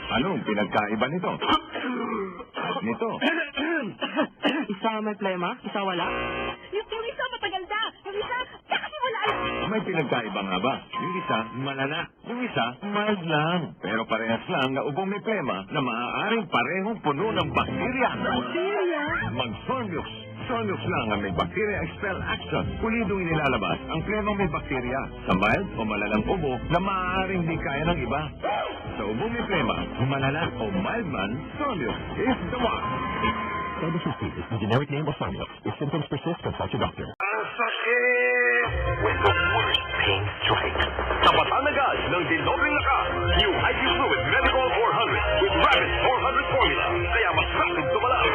Anong pinagkaiba nito? Nito. Isa may plema, isa wala. Yung isa matagal na. Yung isa, kasi wala. May pinagkaiba nga ba? Yung isa, malala. Yung isa, mild lang. Pero parehas lang na ubong may plema na maaaring parehong puno ng bakterya. Bakterya? Mag-Soniox. Soniox lang ang may bacteria expel action. Pulidong inilalabas ang plema may bakterya sa mild o malalang ubo na maaaring di kaya ng iba. Sa ubong may plema, malala o mild man, Soniox is the one. Cybersucceed is the generic name of Soniox. If symptoms persist, consult your doctor. Ang sakit! When the worst pain strikes, tapatan agad ng Dinobring Lakas. New IV Fluid Medical 400 with Rapid 400 formula. Kaya mas rapid tumalab.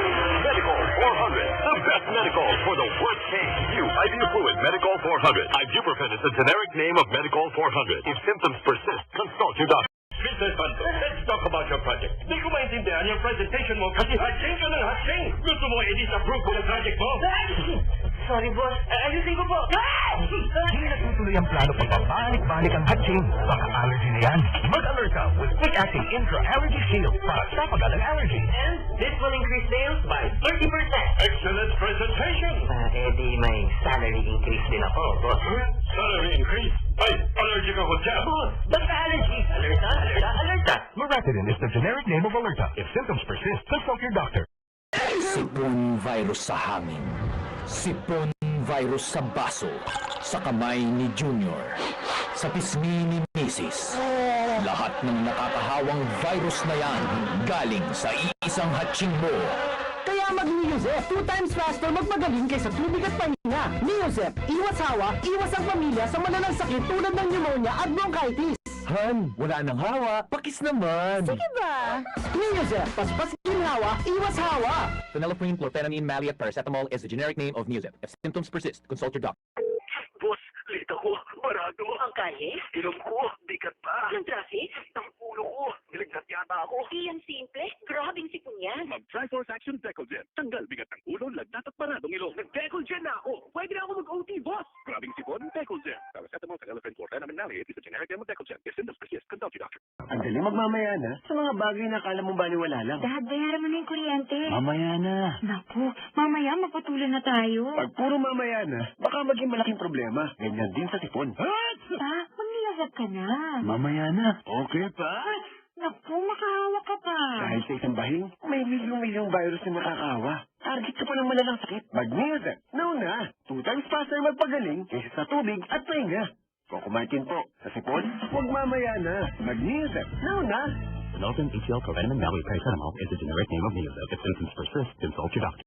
Medical 400, the best medical for the worst pain. New IV Fluid Medical 400. Ibuprofen is the generic name of Medical 400. If symptoms persist, consult your doctor. Mr. Santos, let's talk about your project. Di ko maintindihan yung presentation mo kasi hatching ka ng hatching. Gusto mo i-disapprove ko ng project mo? Sorry, boss. Ayusin ko po. Hindi natutuloy ang plano pag babalik-balik ang hatching. Baka allergy na yan. Mag-alerta with quick-acting intra-allergy shield para sa pag-alang allergy. And this will increase sales by 30%. Excellent presentation. Di may salary increase din ako, boss. Salary increase. Ay, allergic ako dyan. Boss, basta allergy. Alerta, alerta, alerta. Loratadine is the generic name of Alerta. If symptoms persist, consult your doctor. Sipon virus sa hangin. Sipon virus sa baso. Sa kamay ni Junior. Sa pisngi ni Mrs. Lahat ng nakakahawang virus na yan galing sa iisang hatching mo. Kaya mag-Neosep, 2 times faster magmagaling kaysa tubig at pahinga. Neosep, iwas hawa, iwas ang pamilya sa malalang sakit tulad ng pneumonia at bronchitis. Han, wala nang hawa. Pakis naman. Sige ba? Neosep, paspasin hawa, iwas hawa. Phenylephrine, chlorphenamine, maleate, paracetamol is the generic name of Neosep. If symptoms persist, consult your doctor. Boss, late ako. Parado. Ang kali? Ilong ko, bigat pa. Ng traffic? Ang ulo ko, nilagnat yata ako. Iyan simple. Grabing sipon yan. Mag-Triforce Action Decolgen. Tanggal bigat ng ulo, lagnat at paradong ilong. Nag-Decolgen na ako. Pwede na ako mag-OT, boss. Grabing sipon, Decolgen. Paracetamol, phenylephrine, chlorphenamine, maleate is the generic name of Decolgen. If symptoms persist, consult your doctor. Ang dali magmamaya na sa mga bagay na akala mo baliwala lang. Dad, bayaran mo na yung kuryente. Mamaya na. Naku, mamaya mapatulan na tayo. Pag puro mamaya na, baka maging malaking problema. Ganyan din sa sipon. Pa, mag-niyasap ka na. Mamaya na. Okay pa? Naku, makahawa ka pa. Dahil sa isang bahing, may milyong-milyong virus na nakakawa. Target ka pa ng malalang sakit. Mag-Neosep. Nauna. 2 times faster magpagaling kaysa sa tubig at pahinga. Kukumakin po. Sa sipon, huwag mamaya na. Mag-Neosep. Nauna. Phenylephrine, HCl, chlorphenamine, maleate, paracetamol is the generic name of Neosep. If symptoms persist, consult your doctor.